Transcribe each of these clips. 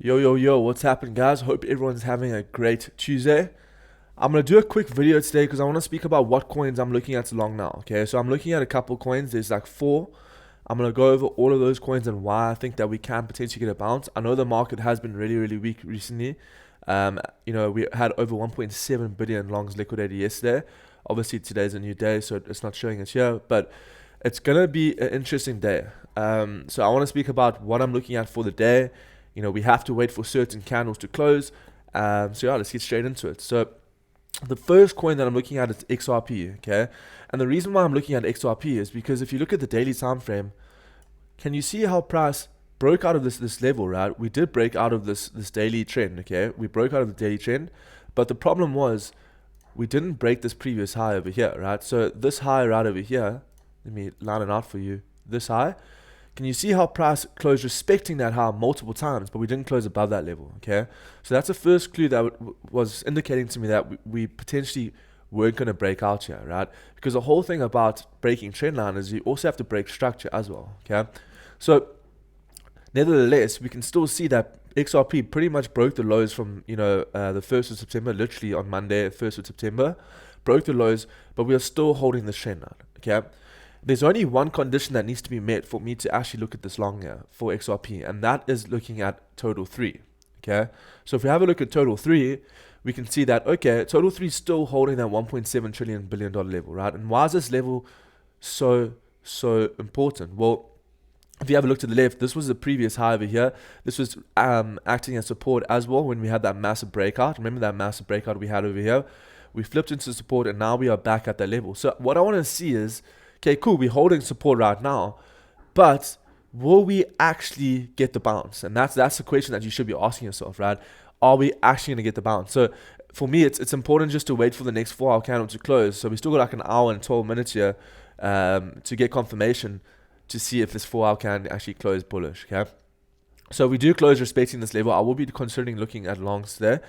Yo, what's happening, guys? Hope everyone's having a great Tuesday. I'm going to do a quick video today because I want to speak about what coins I'm looking at long now, okay? So I'm looking at a couple coins. There's like four. I'm going to go over all of those coins and why I think that we can potentially get a bounce. I know the market has been really weak recently. We had over 1.7 billion longs liquidated yesterday. Obviously, today's a new day, so it's not showing us here, but it's going to be an interesting day. So I want to speak about what I'm looking at for the day. We have to wait for certain candles to close. Let's get straight into it. So the first coin that I'm looking at is XRP, okay? And the reason why I'm looking at XRP is because if you look at the daily time frame, can you see how price broke out of this level, right? We did break out of this daily trend, okay? We broke out of the daily trend, but the problem was we didn't break this previous high over here, right? So this high right over here, let me line it out for you. This high, can you see how price closed respecting that high multiple times, but we didn't close above that level, okay? So that's the first clue that was indicating to me that we potentially weren't going to break out here, right? Because the whole thing about breaking trend line is you also have to break structure as well, okay? So nevertheless, we can still see that XRP pretty much broke the lows from, the 1st of September, literally on Monday, 1st of September, broke the lows, but we are still holding the trend line, okay? There's only one condition that needs to be met for me to actually look at this long here for XRP, and that is looking at total 3. Okay, so if we have a look at total 3, we can see that, okay, total 3 is still holding that $1.7 trillion billion level, right? And why is this level so important? Well, if you have a look to the left, this was the previous high over here. This was acting as support as well when we had that massive breakout. Remember that massive breakout we had over here? We flipped into support, and now we are back at that level. So what I want to see is, okay, cool, we're holding support right now, but will we actually get the bounce? And that's the question that you should be asking yourself, right? Are we actually going to get the bounce? So for me, it's important just to wait for the next 4-hour candle to close. So we still got like an hour and 12 minutes here to get confirmation to see if this 4-hour can actually close bullish, okay? So if we do close respecting this level, I will be considering looking at longs today.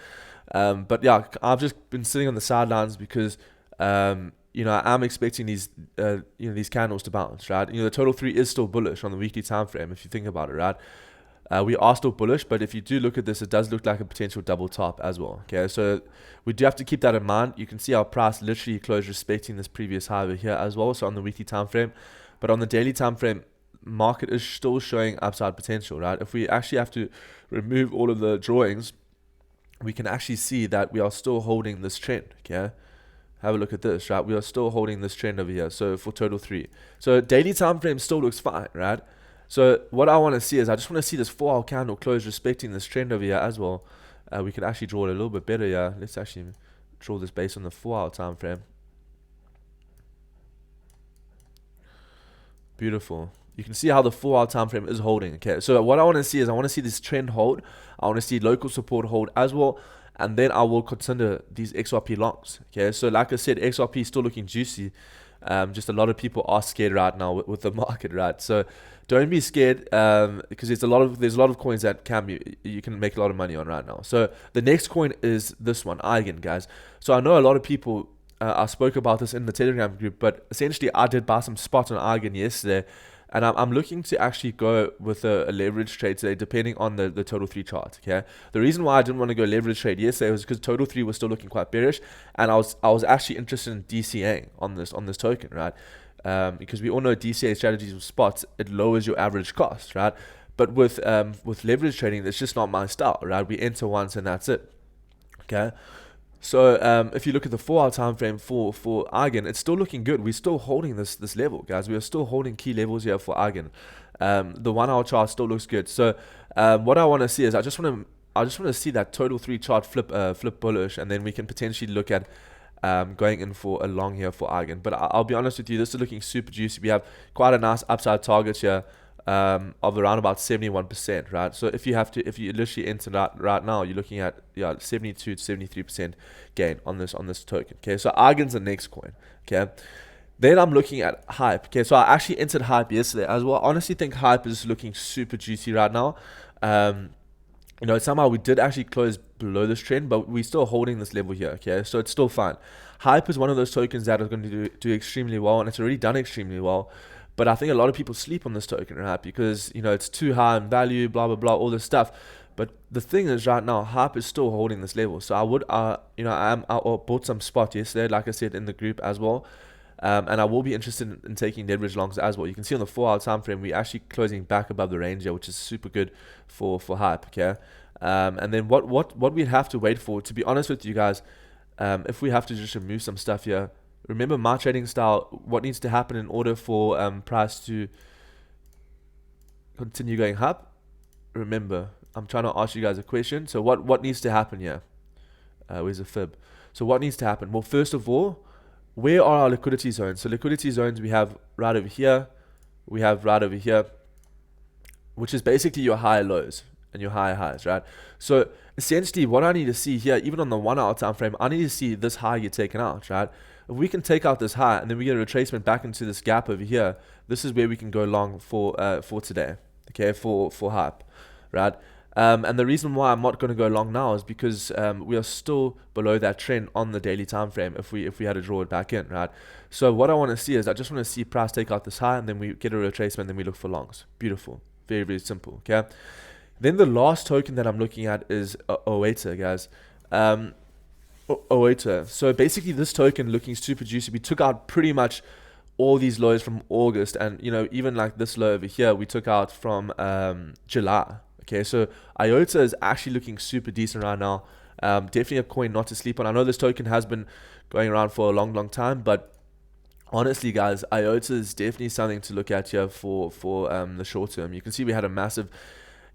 But yeah, I've just been sitting on the sidelines because I'm expecting these candles to bounce, right? The total 3 is still bullish on the weekly time frame if you think about it, right? We are still bullish, but if you do look at this, it does look like a potential double top as well, okay? So we do have to keep that in mind. You can see our price literally closed respecting this previous high over here as well, so on the weekly time frame. But on the daily time frame, market is still showing upside potential, right? If we actually have to remove all of the drawings, we can actually see that we are still holding this trend, okay? Have a look at this, right? We are still holding this trend over here. So for total 3. So daily time frame still looks fine, right? So what I want to see is I just want to see this 4-hour candle close respecting this trend over here as well. We can actually draw it a little bit better here. Let's actually draw this based on the 4-hour time frame. Beautiful. You can see how the 4-hour time frame is holding, okay? So what I want to see is I want to see this trend hold. I want to see local support hold as well. And then I will consider these XRP longs. Okay, so like I said, XRP is still looking juicy. Just a lot of people are scared right now with the market, right? So don't be scared because there's a lot of coins that you can make a lot of money on right now. So the next coin is this one, Eigen, guys. So I know a lot of people. I spoke about this in the Telegram group, but essentially I did buy some spots on Eigen yesterday. And I'm looking to actually go with a leverage trade today, depending on the total 3 chart. Okay. The reason why I didn't want to go leverage trade yesterday was because total 3 was still looking quite bearish, and I was actually interested in DCAing on this token, right? Because we all know DCA strategies with spots, it lowers your average cost, right? But with leverage trading, it's just not my style, right? We enter once and that's it. Okay. So if you look at the 4-hour time frame for Eigen, it's still looking good. We're still holding this level, guys. We are still holding key levels here for Eigen. The 1-hour chart still looks good. So what I want to see is I just want to see that total 3 chart flip bullish, and then we can potentially look at going in for a long here for Eigen. But I'll be honest with you, this is looking super juicy. We have quite a nice upside target here. Of around about 71%, right? So if you literally enter right now, you're looking at 72 to 73% gain on this token. Okay, so Eigen's the next coin. Okay, then I'm looking at Hype. Okay, so I actually entered Hype yesterday as well. I honestly think Hype is looking super juicy right now. Somehow we did actually close below this trend, but we're still holding this level here. Okay, so it's still fine. Hype is one of those tokens that are going to do extremely well, and it's already done extremely well. But I think a lot of people sleep on this token, right? Because, it's too high in value, blah, blah, blah, all this stuff. But the thing is, right now, Hype is still holding this level. So I would, I bought some spot yesterday, like I said in the group as well. And I will be interested in taking leverage longs as well. You can see on the 4-hour time frame, we're actually closing back above the range here, which is super good for Hype. Okay. And then what we'd have to wait for, to be honest with you guys, if we have to just remove some stuff here, remember my trading style, what needs to happen in order for price to continue going up? Remember, I'm trying to ask you guys a question. So what needs to happen here? Where's the fib? So what needs to happen? Well, first of all, where are our liquidity zones? So liquidity zones we have right over here, we have right over here, which is basically your high lows and your high highs, right? So essentially what I need to see here, even on the 1-hour time frame, I need to see this high get taken out, right? If we can take out this high and then we get a retracement back into this gap over here, this is where we can go long for today, okay, for Hype, right? And the reason why I'm not going to go long now is because we are still below that trend on the daily time frame if we had to draw it back in, right? So what I want to see is I just want to see price take out this high and then we get a retracement and then we look for longs. Beautiful. Very, very simple, okay? Then the last token that I'm looking at is Oeta, guys. Oeta. So basically this token looking super juicy. We took out pretty much all these lows from August and, even like this low over here, we took out from July. Okay, so IOTA is actually looking super decent right now. Definitely a coin not to sleep on. I know this token has been going around for a long, long time, but honestly, guys, IOTA is definitely something to look at here for the short term. You can see we had a massive,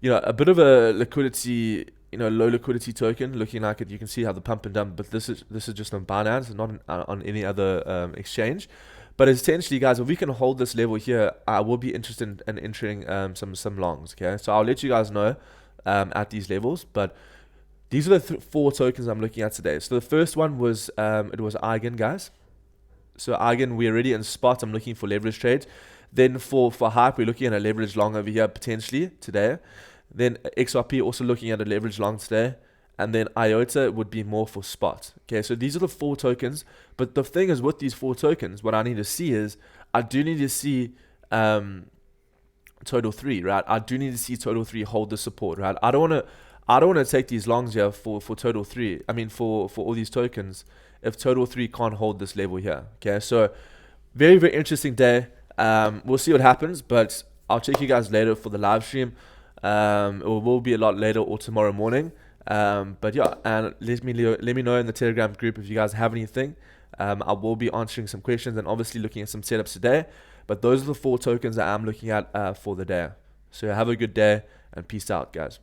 a bit of a liquidity, low liquidity token looking like it. You can see how the pump and dump, but this is just on Binance, not on any other exchange. But essentially, guys, if we can hold this level here, I will be interested in entering some longs. Okay, so I'll let you guys know at these levels. But these are the 4 tokens I'm looking at today. So the first one was it was Eigen, guys. So Eigen, we're already in spot. I'm looking for leverage trades. Then for Hype, we're looking at a leverage long over here potentially today. Then XRP also looking at a leverage long today. And then IOTA would be more for spot. Okay, so these are the 4 tokens. But the thing is with these 4 tokens, what I need to see is I do need to see total 3, right? I do need to see total 3 hold the support, right? I don't want to take these longs here for total 3. I mean for all these tokens if total 3 can't hold this level here. Okay, so very, very interesting day. We'll see what happens, but I'll check you guys later for the live stream. It will be a lot later or tomorrow morning. But yeah, and let me know in the Telegram group if you guys have anything. I will be answering some questions and obviously looking at some setups today. But those are the 4 tokens that I'm looking at for the day. So have a good day and peace out, guys.